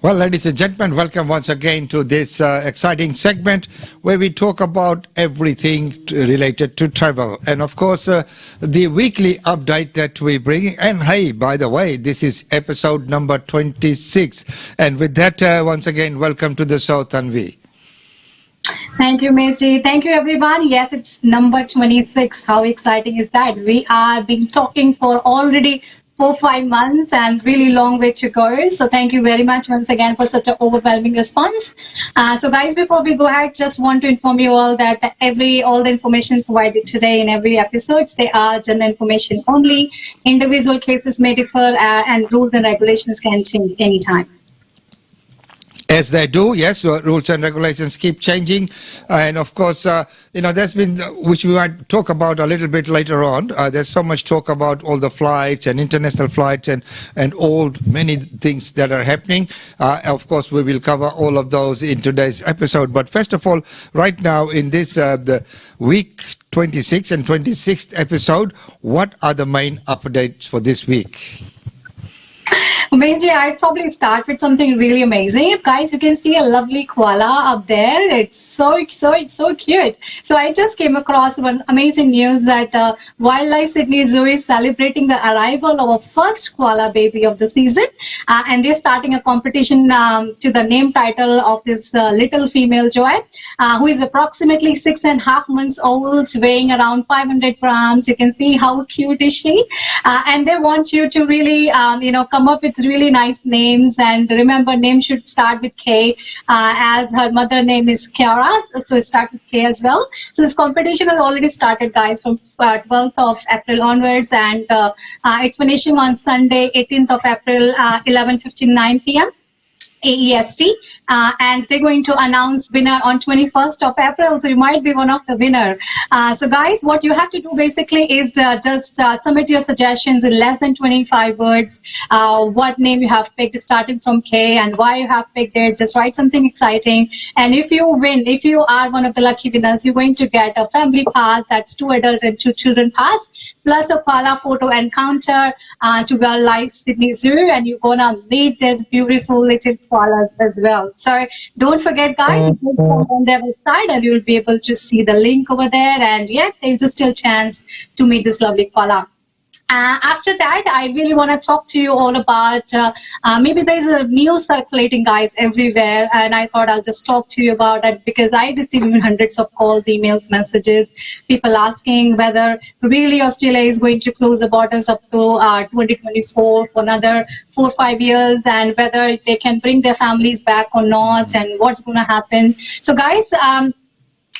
Well, ladies and gentlemen, welcome once again to this exciting segment where we talk about everything related to travel. And of course, the weekly update that we bring. And hey, by the way, this is episode number 26. And with that, once again, welcome to the show, Tanvi. Thank you, Ms. G. Thank you, everyone. Yes, it's number 26. How exciting is that? We are been talking for already 4-5 months and really long way to go. So thank you very much once again for such an overwhelming response. So guys, before we go ahead, just want to inform you all that all the information provided today in every episode, they are general information only. Individual cases may differ and rules and regulations can change anytime. As they do, yes, rules and regulations keep changing. And of course, there's been, which we might talk about a little bit later on, there's so much talk about all the flights and international flights and all many things that are happening. Of course, we will cover all of those in today's episode. But first of all, right now in this the week 26 and 26th episode, what are the main updates for this week? Amazing. I'd probably start with something really amazing. Guys, you can see a lovely koala up there. It's so cute. So I just came across one amazing news that Wildlife Sydney Zoo is celebrating the arrival of a first koala baby of the season. And they're starting a competition to the name title of this little female joy, who is approximately 6.5 months old, weighing around 500 grams. You can see how cute is she. And they want you to really, come up with really nice names, and remember, name should start with K, as her mother name is Kiara, so it starts with K as well. So this competition has already started, guys, from 12th of April onwards, and it's finishing on Sunday, 18th of April, 11:59 p.m. AEST, and they're going to announce winner on 21st of April, so you might be one of the winner. So guys, what you have to do basically is just submit your suggestions in less than 25 words, what name you have picked starting from K and why you have picked it. Just write something exciting, and if you win, if you are one of the lucky winners, you're going to get a family pass, that's 2 adult and 2 children pass, plus a koala photo encounter to Wildlife Sydney Zoo, and you're gonna meet this beautiful little koalas as well. So don't forget, guys, you can go on their website and you'll be able to see the link over there, and yeah, there's a still chance to meet this lovely koala. After that, I really want to talk to you all about maybe there's a news circulating, guys, everywhere, and I thought I'll just talk to you about it because I receive even hundreds of calls, emails, messages, people asking whether really Australia is going to close the borders up to 2024 for another 4 or 5 years, and whether they can bring their families back or not, and what's going to happen. So guys,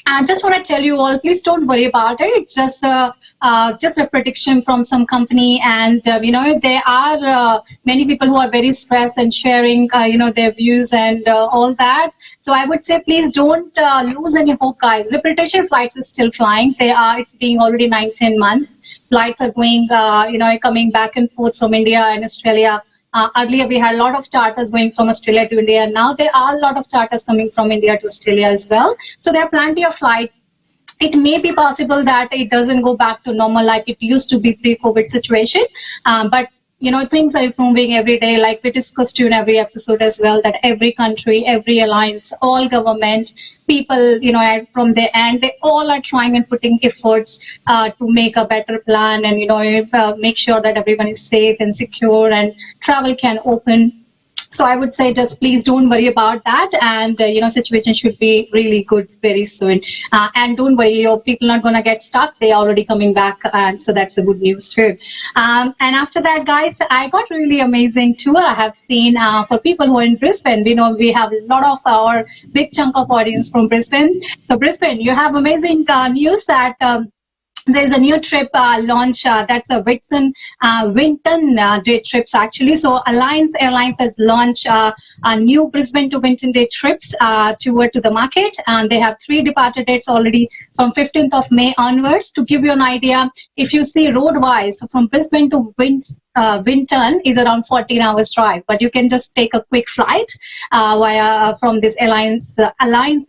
I just want to tell you all, please don't worry about it. It's just a prediction from some company, and there are many people who are very stressed and sharing their views and all that. So I would say please don't lose any hope, guys. The British flights is still flying. It's being already 9-10 months. Flights are going coming back and forth from India and Australia. Earlier, we had a lot of charters going from Australia to India. Now there are a lot of charters coming from India to Australia as well. So there are plenty of flights. It may be possible that it doesn't go back to normal like it used to be pre-COVID situation. But things are improving every day, like we discussed in every episode as well, that every country, every alliance, all government, people, from their end, they all are trying and putting efforts to make a better plan and, make sure that everyone is safe and secure and travel can open. So I would say just please don't worry about that, and situation should be really good very soon. And don't worry, your people are not gonna get stuck. They are already coming back, and so that's a good news too. And after that, guys, I got really amazing tour I have seen for people who are in Brisbane. We know we have a lot of our big chunk of audience from Brisbane. So Brisbane, you have amazing news that. There's a new trip launch that's a Winton day trips actually. So Alliance Airlines has launched a new Brisbane to Winton day trips tour to the market, and they have 3 departure dates already from 15th of May onwards. To give you an idea, if you see road wise, so from Brisbane to Winton is around 14 hours drive, but you can just take a quick flight from this Alliance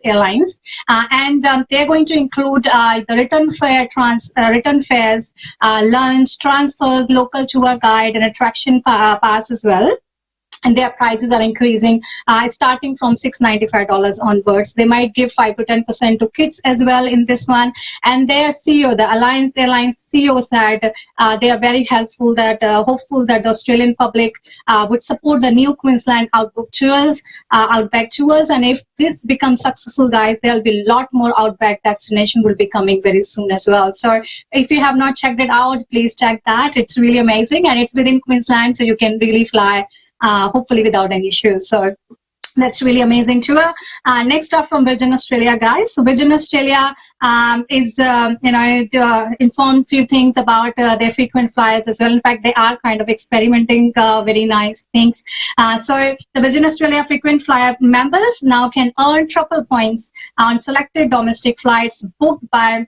Airlines, and they're going to include the return fares, lunch, transfers, local tour guide, and attraction pass as well. and their prices are increasing, starting from $695 onwards. They might give 5 to 10% to kids as well in this one. And their CEO, the Alliance Airlines CEO, said they are very helpful, that hopeful that the Australian public would support the new Queensland Outback tours. And if this becomes successful, guys, there'll be a lot more Outback destination will be coming very soon as well. So if you have not checked it out, please check that. It's really amazing, and it's within Queensland, so you can really fly hopefully without any issues. So that's really amazing tour. Next up from Virgin Australia, guys. So Virgin Australia is, informed few things about their frequent flyers as well. In fact, they are kind of experimenting very nice things. So the Virgin Australia frequent flyer members now can earn triple points on selected domestic flights booked by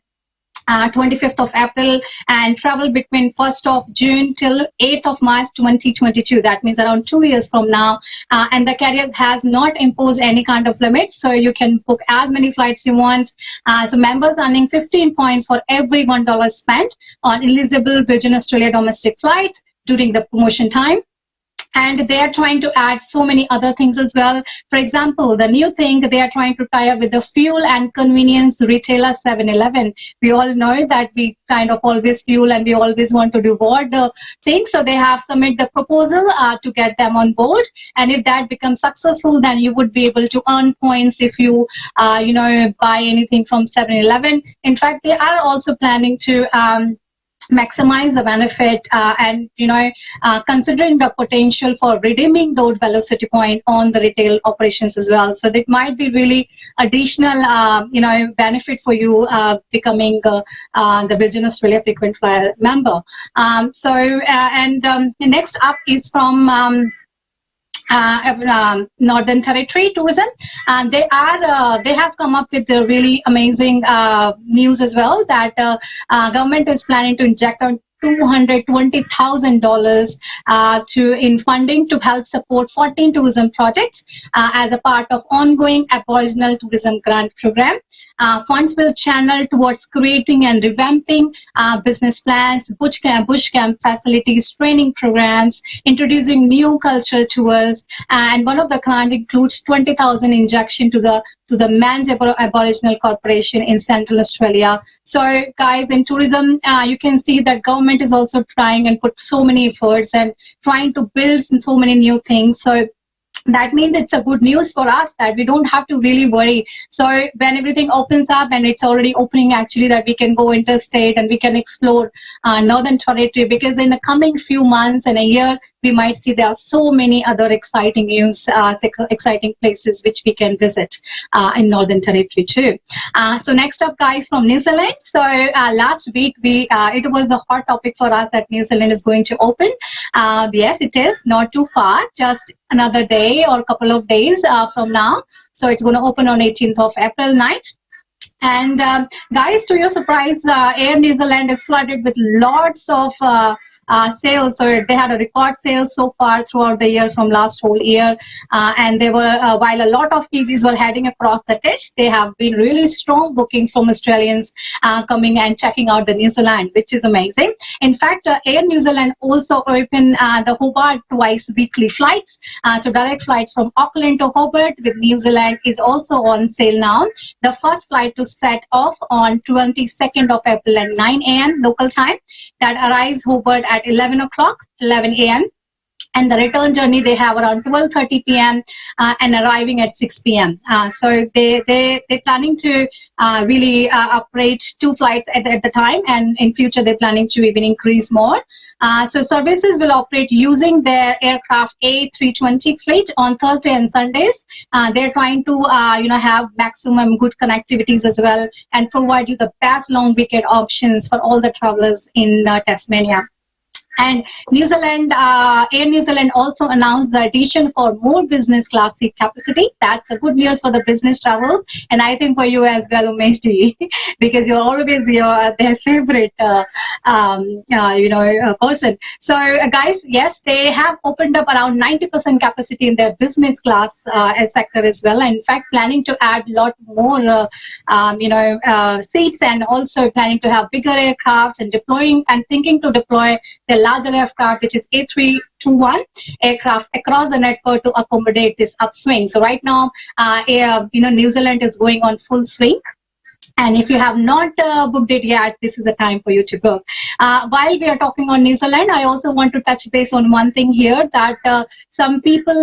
25th of April and travel between 1st of June till 8th of March 2022. That means around 2 years from now. And the carriers has not imposed any kind of limit, so you can book as many flights you want. So members earning 15 points for every $1 spent on eligible Virgin Australia domestic flights during the promotion time. And they are trying to add so many other things as well. For example, the new thing, they are trying to tie up with the fuel and convenience retailer 7-Eleven. We all know that we kind of always fuel and we always want to reward things. So they have submitted the proposal to get them on board. And if that becomes successful, then you would be able to earn points if you, buy anything from 7-Eleven. In fact, they are also planning to maximize the benefit and considering the potential for redeeming those velocity point on the retail operations as well. So that might be really additional benefit for you becoming the Virgin Australia frequent flyer member. Next up is from Northern Territory Tourism, and they have come up with a really amazing news as well, that government is planning to inject on $220,000 in funding to help support 14 tourism projects as a part of ongoing Aboriginal tourism grant program. Funds will channel towards creating and revamping business plans, bush camp facilities, training programs, introducing new cultural tours, and one of the grants includes 20,000 injection to the Mange Aboriginal Corporation in Central Australia. So, guys, in tourism, you can see that government is also trying and put so many efforts and trying to build so many new things. So that means it's a good news for us that we don't have to really worry. So when everything opens up, and it's already opening actually, that we can go interstate and we can explore Northern Territory, because in the coming few months and a year, we might see there are so many other exciting news, exciting places which we can visit in Northern Territory too. So next up, guys, from New Zealand. So last week, it was a hot topic for us that New Zealand is going to open. Yes, it is not too far, just another day or a couple of days from now. So it's going to open on 18th of April night. And guys, to your surprise, Air New Zealand is flooded with lots of sales. So they had a record sales so far throughout the year from last whole year. And they were, while a lot of Kiwis were heading across the ditch, they have been really strong bookings from Australians coming and checking out the New Zealand, which is amazing. In fact, Air New Zealand also opened the Hobart twice weekly flights. So direct flights from Auckland to Hobart with New Zealand is also on sale now. The first flight to set off on 22nd of April at 9 a.m. local time. That arrives Hobart at 11 a.m. And the return journey they have around 12:30 p.m. And arriving at 6 p.m. So they're planning to really operate 2 flights at the time, and in future they're planning to even increase more. So services will operate using their aircraft A320 fleet on Thursday and Sundays. They're trying to have maximum good connectivities as well, and provide you the best long weekend options for all the travelers in Tasmania. And New Zealand, Air New Zealand also announced the addition for more business class seat capacity. That's a good news for the business travels, and I think for you as well, Umesh ji, because you're always their favorite, person. So, guys, yes, they have opened up around 90% capacity in their business class sector as well. And in fact, planning to add a lot more, seats, and also planning to have bigger aircraft and thinking to deploy the larger aircraft, which is A321 aircraft across the network to accommodate this upswing. So right now, New Zealand is going on full swing. And if you have not booked it yet, this is a time for you to book. While we are talking on New Zealand, I also want to touch base on one thing here that some people,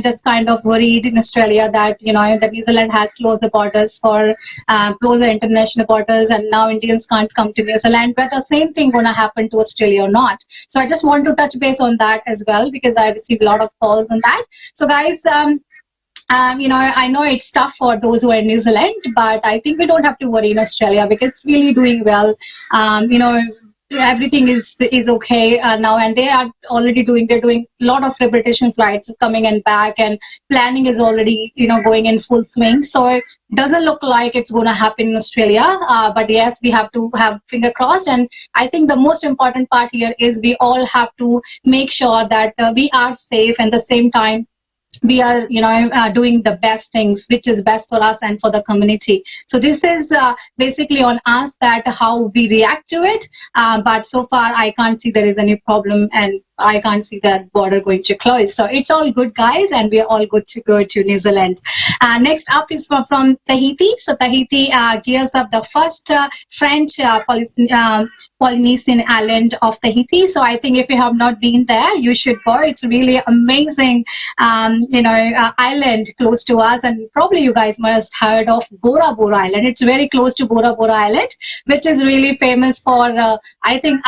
just kind of worried in Australia that, that New Zealand has closed the borders for closed the international borders, and now Indians can't come to New Zealand. Whether the same thing going to happen to Australia or not. So I just want to touch base on that as well, because I received a lot of calls on that. So guys, I know it's tough for those who are in New Zealand, but I think we don't have to worry in Australia because it's really doing well. Everything is okay now, and they're doing a lot of rehabilitation flights coming and back, and planning is already going in full swing. So it doesn't look like it's going to happen in Australia, but yes, we have to have finger crossed. And I think the most important part here is we all have to make sure that we are safe, and at the same time we are doing the best things which is best for us and for the community. So this is basically on us, that how we react to it, but so far I can't see there is any problem, and I can't see that border going to close. So it's all good, guys, and we are all good to go to New Zealand. Next up is from Tahiti. So Tahiti gears up the first French Polynesian island of Tahiti. So I think if you have not been there, you should go. It's really amazing, island close to us, and probably you guys must have heard of Bora Bora Island. It's very close to Bora Bora Island, which is really famous for I think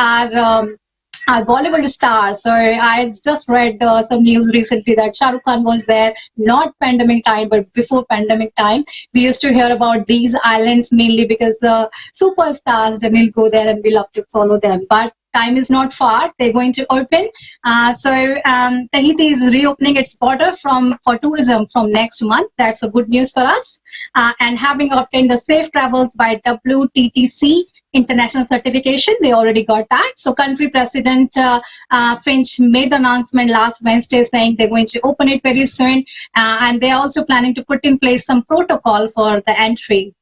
our Bollywood stars. So I just read some news recently that Shah Rukh Khan was there, not pandemic time, but before pandemic time. We used to hear about these islands mainly because the superstars will go there, and we love to follow them. But time is not far. They're going to open. Tahiti is reopening its border for tourism from next month. That's a good news for us. And having obtained the safe travels by WTTC international certification, they already got that. So country president Finch made the announcement last Wednesday saying they're going to open it very soon, and they're also planning to put in place some protocol for the entry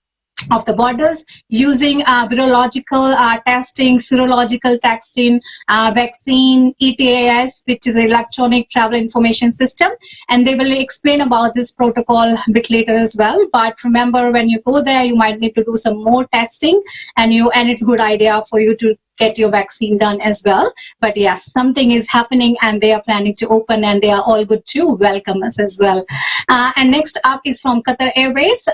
of the borders using virological testing, serological testing, vaccine, ETAS, which is electronic travel information system, and they will explain about this protocol a bit later as well. But remember, when you go there, you might need to do some more testing, and it's a good idea for you to get your vaccine done as well. But yes, something is happening, and they are planning to open, and they are all good to welcome us as well. And next up is from Qatar Airways.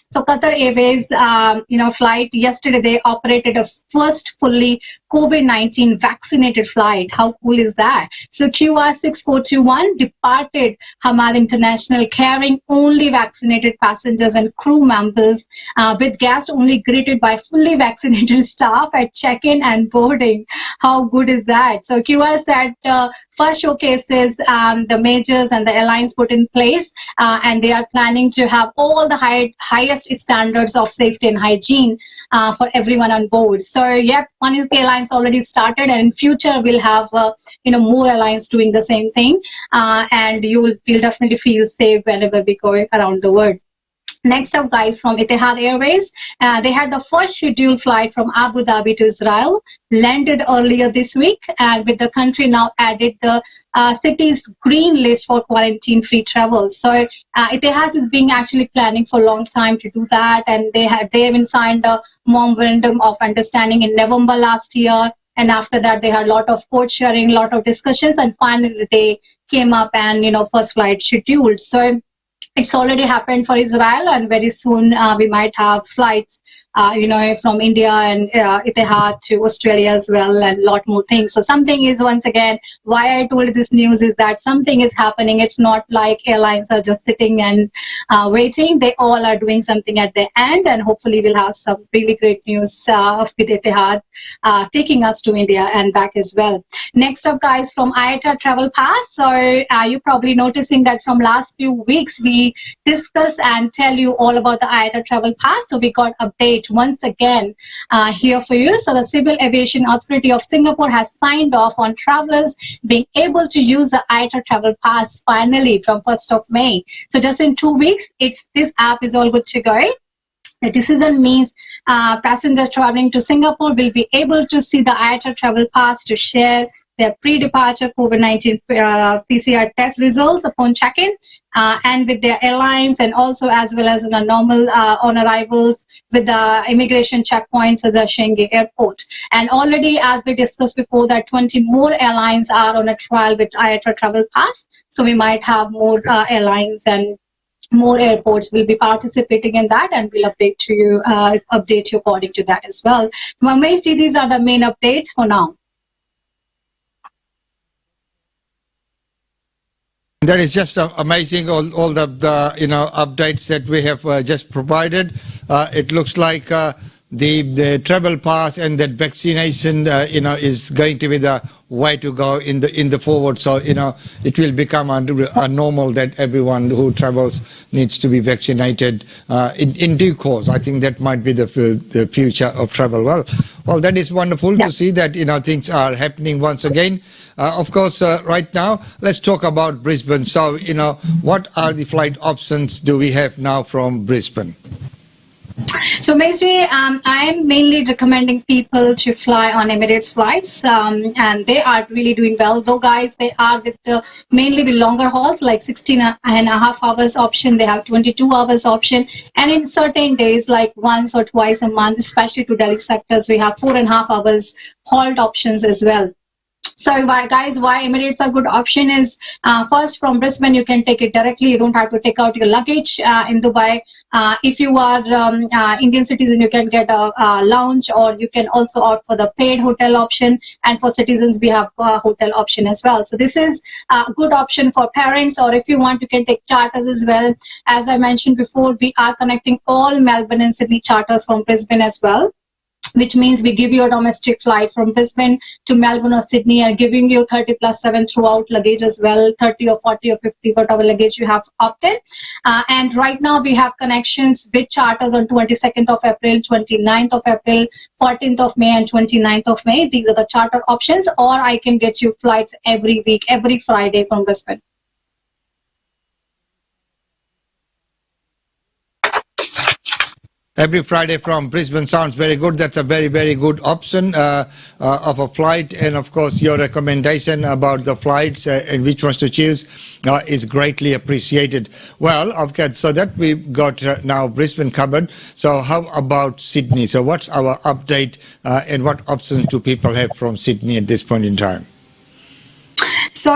So Qatar Airways, flight yesterday, they operated a first fully COVID-19 vaccinated flight. How cool is that? So QR 6421 departed Hamad International carrying only vaccinated passengers and crew members, with guests only greeted by fully vaccinated staff at check-in and boarding. How good is that? So QR said first showcases the majors and the airlines put in place, and they are planning to have all the highest standards of safety and hygiene for everyone on board. So yep, one is the airlines already started, and in future we'll have more airlines doing the same thing, and you'll definitely feel safe whenever we go around the world. Next up, guys, from Etihad Airways, they had the first scheduled flight from Abu Dhabi to Israel, landed earlier this week, and with the country now added the city's green list for quarantine-free travel. So Etihad is being actually planning for a long time to do that, and they even signed a memorandum of understanding in November last year. And after that, they had a lot of code sharing, a lot of discussions, and finally they came up and first flight scheduled. So it's already happened for Israel, and very soon we might have flights, from India and Etihad to Australia as well, and a lot more things. So something is, once again, why I told this news is that something is happening. It's not like airlines are just sitting and waiting. They all are doing something at the end, and hopefully we'll have some really great news with Etihad taking us to India and back as well. Next up, guys, from IATA Travel Pass. So you're probably noticing that from last few weeks we discuss and tell you all about the IATA Travel Pass. So we got update once again here for you. So the Civil Aviation Authority of Singapore has signed off on travelers being able to use the IATA Travel Pass finally from 1st of May. So just in 2 weeks, this app is all good to go. The decision means passengers traveling to Singapore will be able to see the IATA travel pass to share their pre-departure COVID-19 PCR test results upon check-in and with their airlines, and also as well as on a normal on arrivals with the immigration checkpoints at the Shanghai airport. And already, as we discussed before, that 20 more airlines are on a trial with IATA travel pass. So we might have more airlines and more airports will be participating in that, and we'll update you according to that as well. So amazing, these are the main updates for now. That is just amazing, all the updates that we have just provided. It looks like the travel pass and that vaccination is going to be the way to go in the forward. So it will become a normal that everyone who travels needs to be vaccinated in due course. I think that might be the future of travel. Well, that is wonderful to see that things are happening once again. Of course, right now let's talk about Brisbane. So what are the flight options do we have now from Brisbane? So basically, I'm mainly recommending people to fly on Emirates flights, and they are really doing well. Though, guys, they are mainly with longer hauls, like 16 and a half hours option. They have 22 hours option, and in certain days, like once or twice a month, especially to Delhi sectors, we have 4.5 hours halt options as well. So why Emirates are good option is first from Brisbane you can take it directly. You don't have to take out your luggage in Dubai. If you are Indian citizen, you can get a lounge, or you can also opt for the paid hotel option. And for citizens, we have a hotel option as well. So this is a good option for parents, or if you want, you can take charters as well. As I mentioned before, we are connecting all Melbourne and Sydney charters from Brisbane as well, which means we give you a domestic flight from Brisbane to Melbourne or Sydney, and giving you 30+7 throughout luggage as well, 30 or 40 or 50, whatever luggage you have opted. And right now we have connections with charters on 22nd of April, 29th of April, 14th of May and 29th of May. These are the charter options, or I can get you flights every week, every Friday from Brisbane. Every Friday from Brisbane sounds very good. That's a very, very good option of a flight. And of course, your recommendation about the flights and which ones to choose is greatly appreciated. Well, okay, so that we've got now Brisbane covered. So how about Sydney? So what's our update and what options do people have from Sydney at this point in time? So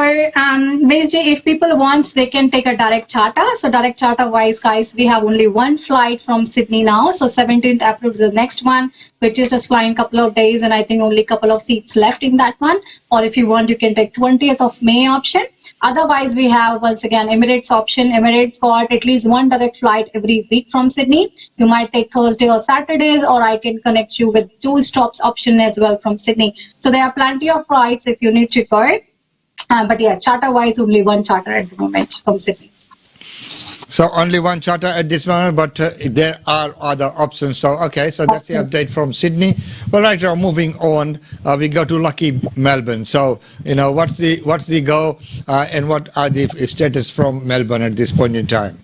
basically, if people want, they can take a direct charter. So direct charter wise, guys, we have only one flight from Sydney now. So 17th April is the next one, which is just flying a couple of days, and I think only a couple of seats left in that one. Or if you want, you can take 20th of May option. Otherwise, we have once again Emirates option. Emirates got at least one direct flight every week from Sydney. You might take Thursday or Saturdays, or I can connect you with 2 stops option as well from Sydney. So there are plenty of flights if you need to go. But yeah, charter-wise, only one charter at the moment from Sydney. So only one charter at this moment, but there are other options. So okay, so that's the update from Sydney. Well, right now, moving on, we go to lucky Melbourne. So what's the go and what are the status from Melbourne at this point in time?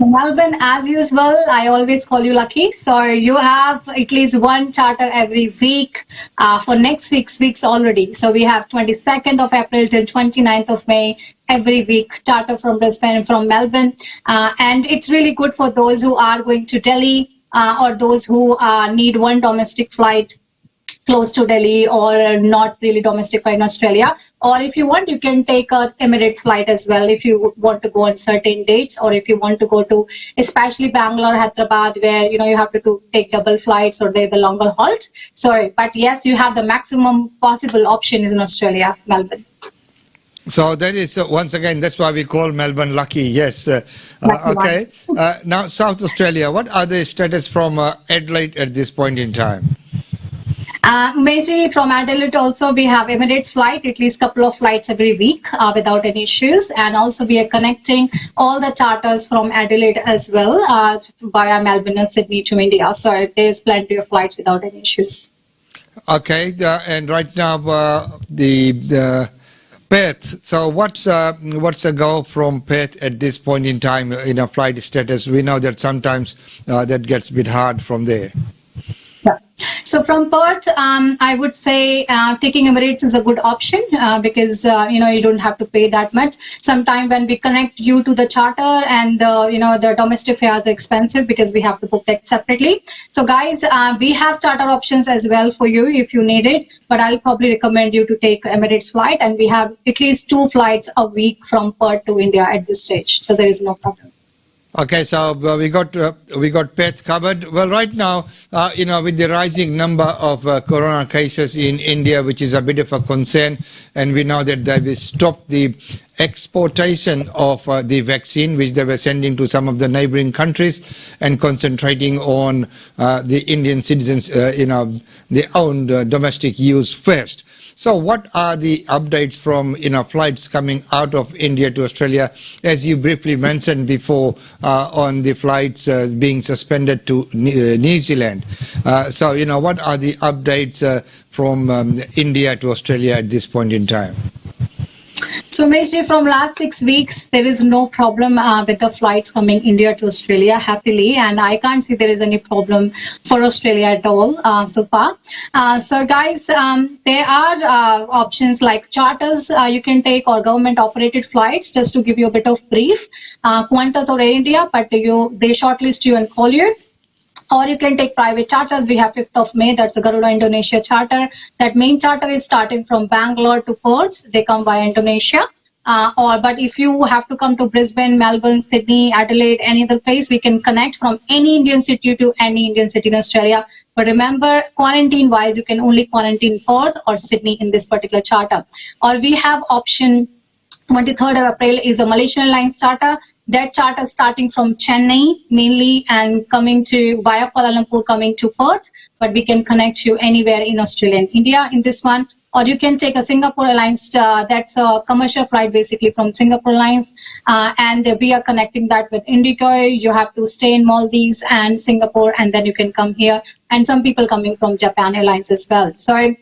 Melbourne, as usual, I always call you lucky. So you have at least one charter every week for next 6 weeks already. So we have 22nd of April till 29th of May every week charter from Brisbane and from Melbourne. And it's really good for those who are going to Delhi or those who need one domestic flight close to Delhi or not really domestic flight in Australia. Or if you want, you can take a Emirates flight as well if you want to go on certain dates, or if you want to go to especially Bangalore, Hyderabad, where you have to take double flights or the longer halt. So, but yes, you have the maximum possible options in Australia, Melbourne. So that is once again, that's why we call Melbourne lucky. Yes. Okay. Now South Australia, what are the status from Adelaide at this point in time? Basically, from Adelaide also we have Emirates flight, at least couple of flights every week without any issues. And also we are connecting all the charters from Adelaide as well via Melbourne and Sydney to India. So there is plenty of flights without any issues. Okay, and right now the Perth. So what's a go from Perth at this point in time in a flight status? We know that sometimes that gets a bit hard from there. Yeah. So from Perth, I would say taking Emirates is a good option because you don't have to pay that much. Sometime when we connect you to the charter and the domestic fares are expensive because we have to book that separately. So guys, we have charter options as well for you if you need it. But I'll probably recommend you to take Emirates flight, and we have at least 2 flights a week from Perth to India at this stage. So there is no problem. Okay, so we got Perth covered. Well, right now, with the rising number of corona cases in India, which is a bit of a concern, and we know that they will stop the exportation of the vaccine, which they were sending to some of the neighboring countries, and concentrating on the Indian citizens, their own domestic use first. So what are the updates from flights coming out of India to Australia, as you briefly mentioned before, on the flights being suspended to New Zealand? So what are the updates from India to Australia at this point in time? So Meshi, from last 6 weeks, there is no problem with the flights coming India to Australia happily, and I can't see there is any problem for Australia at all so far. So guys, there are options like charters you can take, or government operated flights. Just to give you a bit of brief, Qantas or Air India, but they shortlist you and call you. Or you can take private charters. We have 5th of May, that's a Garuda Indonesia charter. That main charter is starting from Bangalore to Perth. They come via Indonesia. But if you have to come to Brisbane, Melbourne, Sydney, Adelaide, any other place, we can connect from any Indian city to any Indian city in Australia. But remember, quarantine-wise, you can only quarantine Perth or Sydney in this particular charter. Or we have option 23rd of April is a Malaysian Airlines charter. That charter starting from Chennai mainly and coming to via Kuala Lumpur, coming to Perth. But we can connect you anywhere in Australia and India in this one. Or you can take a Singapore Airlines, that's a commercial flight basically from Singapore Airlines, and we are connecting that with Indigo. You have to stay in Maldives and Singapore, and then you can come here. And some people coming from Japan Airlines as well. So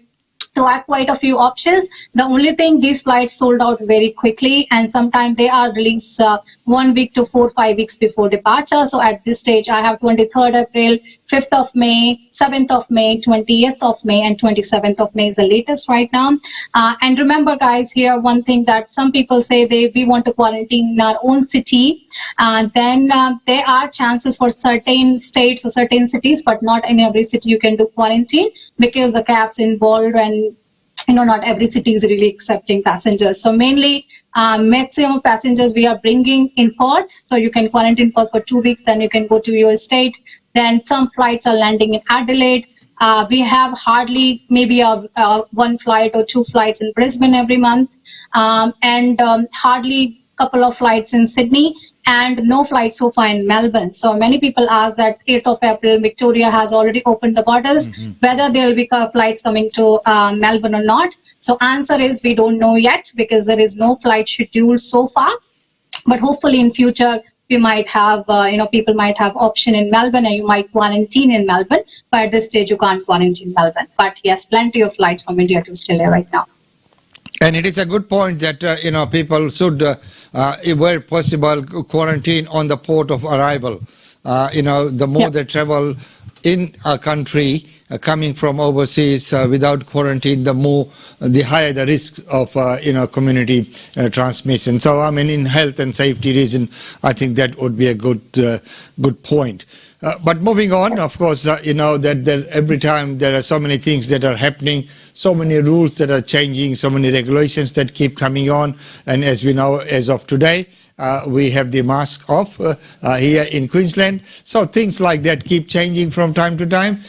are quite a few options. The only thing, these flights sold out very quickly, and sometimes they are released 1 week to 4 or 5 weeks before departure. So at this stage, I have 23rd April, 5th of May, 7th of May, 20th of May, and 27th of May is the latest right now. And remember, guys, here one thing that some people say we want to quarantine in our own city. Then there are chances for certain states or certain cities, but not in every city you can do quarantine because the caps involved, and not every city is really accepting passengers. So mainly maximum passengers we are bringing in Perth. So you can quarantine Perth for 2 weeks, then you can go to your state. Then some flights are landing in Adelaide. We have hardly maybe one flight or 2 flights in Brisbane every month, and hardly couple of flights in Sydney, and no flights so far in Melbourne. So many people ask that 8th of April, Victoria has already opened the borders, whether there will be flights coming to Melbourne or not. So answer is we don't know yet because there is no flight scheduled so far. But hopefully in future, we might have, people might have option in Melbourne, and you might quarantine in Melbourne. But at this stage, you can't quarantine Melbourne. But yes, plenty of flights from India to Australia right now. And it is a good point that people should, where possible, quarantine on the port of arrival. The more they travel in a country coming from overseas without quarantine, the higher the risks of community transmission. So I mean, in health and safety reason, I think that would be a good point. But moving on, of course, that every time there are so many things that are happening, so many rules that are changing, so many regulations that keep coming on. And as we know, as of today, we have the mask off here in Queensland. So things like that keep changing from time to time.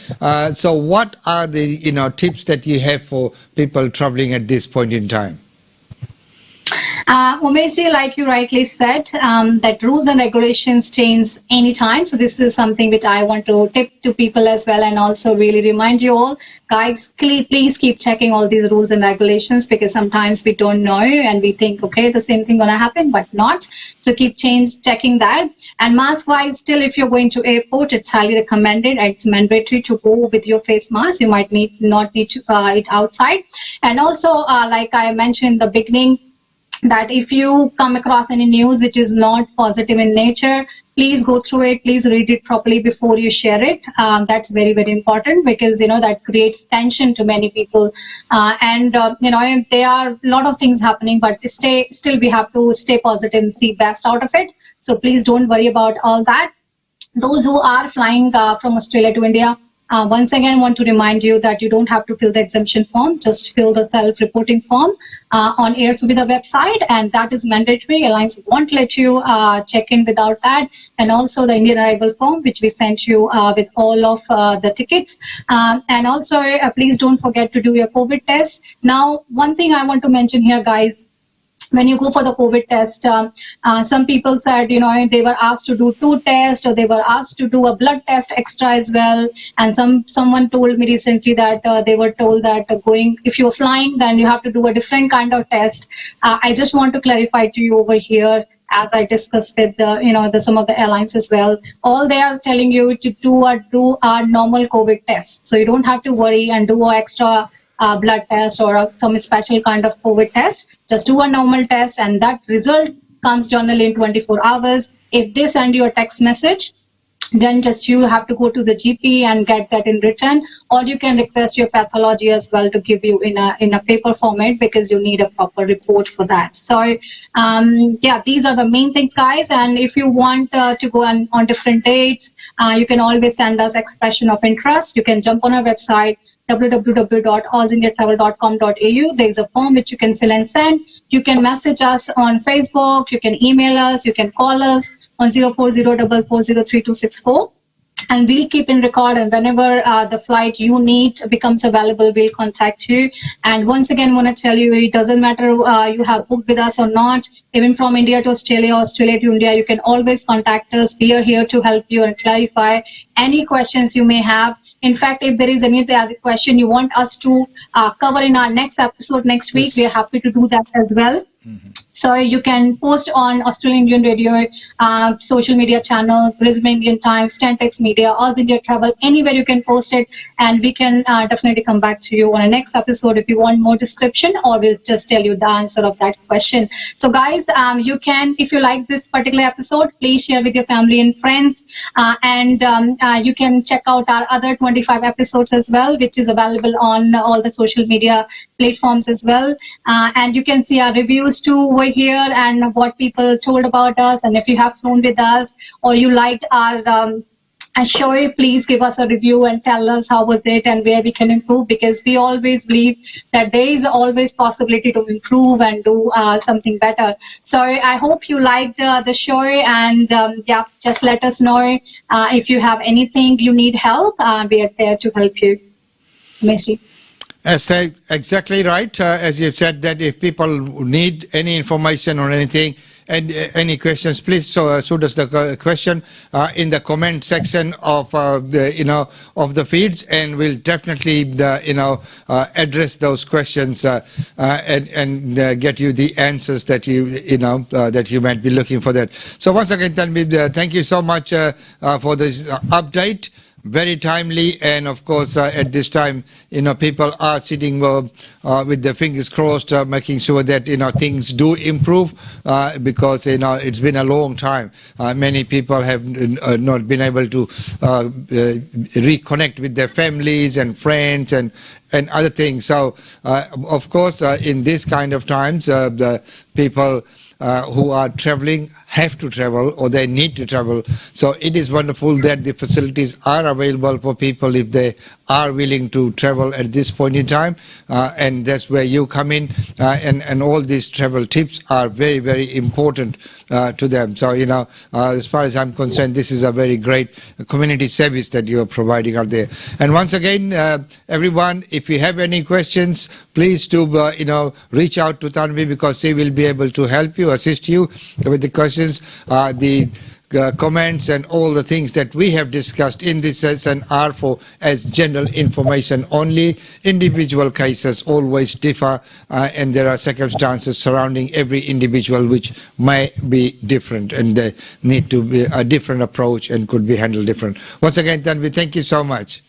So what are the tips that you have for people traveling at this point in time? Umesh, like you rightly said, that rules and regulations change anytime. So this is something which I want to tip to people as well, and also really remind you all, guys, please keep checking all these rules and regulations, because sometimes we don't know and we think, okay, the same thing gonna happen, but not. So keep checking that. And mask wise, still, if you're going to airport, it's highly recommended. It's mandatory to go with your face mask. You might not need to it outside. And also, like I mentioned in the beginning, that if you come across any news which is not positive in nature, please go through it, please read it properly before you share it. That's very, very important, because that creates tension to many people, and there are a lot of things happening, but still we have to stay positive and see best out of it. So please don't worry about all that. Those who are flying from Australia to India, once again, want to remind you that you don't have to fill the exemption form. Just fill the self-reporting form on Air Suvidha website, and that is mandatory. Airlines won't let you check in without that. And also the Indian arrival form, which we sent you with all of the tickets. And also, please don't forget to do your COVID test. Now, one thing I want to mention here, guys, when you go for the COVID test, some people said, they were asked to do 2 tests, or they were asked to do a blood test extra as well. And someone told me recently that they were told that if you're flying, then you have to do a different kind of test. I just want to clarify to you over here, as I discussed with some of the airlines as well. All they are telling you to do a normal COVID test. So you don't have to worry and do an extra blood test or some special kind of COVID test. Just do a normal test, and that result comes generally in 24 hours. If they send you a text message, then just you have to go to the GP and get that in written, or you can request your pathology as well to give you in a paper format, because you need a proper report for that. So these are the main things, guys. And if you want to go on different dates, you can always send us expression of interest. You can jump on our website, www.ausindiatravel.com.au. There's a form which you can fill and send. You can message us on Facebook, you can email us, you can call us on 04044033264. And we'll keep in record, and whenever the flight you need becomes available, we'll contact you. And once again, want to tell you, it doesn't matter you have booked with us or not. Even from India to Australia, Australia to India, you can always contact us. We are here to help you and clarify any questions you may have. In fact, if there is any other question you want us to cover in our next episode next week, we are happy to do that as well. So you can post on Australian Indian Radio, social media channels, Brisbane Indian Times, Stentex Media, Oz India Travel, anywhere you can post it, and we can definitely come back to you on a next episode if you want more description, or we'll just tell you the answer of that question. So guys, you can, if you like this particular episode, please share with your family and friends, and you can check out our other 25 episodes as well, which is available on all the social media platforms as well. And you can see our reviews too over here, and what people told about us. And if you have flown with us or you liked our show, please give us a review and tell us how was it and where we can improve, because we always believe that there is always possibility to improve and do something better. So I hope you liked the show, and just let us know if you have anything you need help. We are there to help you. Messi. Exactly right. As you've said, that if people need any information or anything, and any questions, please shoot us the question in the comment section of the feeds, and we'll definitely address those questions and get you the answers that that you might be looking for. That. So once again, Tanvi, thank you so much for this update. Very timely, and of course at this time people are sitting with their fingers crossed, making sure that things do improve, because it's been a long time. Many people have not been able to reconnect with their families and friends and other things. So of course in this kind of times, the people who are traveling have to travel, or they need to travel. So it is wonderful that the facilities are available for people if they are willing to travel at this point in time, and that's where you come in, and all these travel tips are very, very important to them. So as far as I'm concerned, this is a very great community service that you are providing out there. And once again, everyone, if you have any questions, please do reach out to Tanvi, because she will be able to help you, assist you with the questions. The comments and all the things that we have discussed in this session are for as general information only. Individual cases always differ, and there are circumstances surrounding every individual which may be different, and they need to be a different approach and could be handled different. Once again, Tanvi, thank you so much.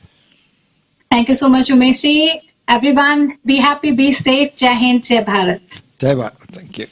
Thank you so much, Umeshi. Everyone, be happy, be safe. Jai Hind, Jai Bharat. Jai Bharat. Thank you.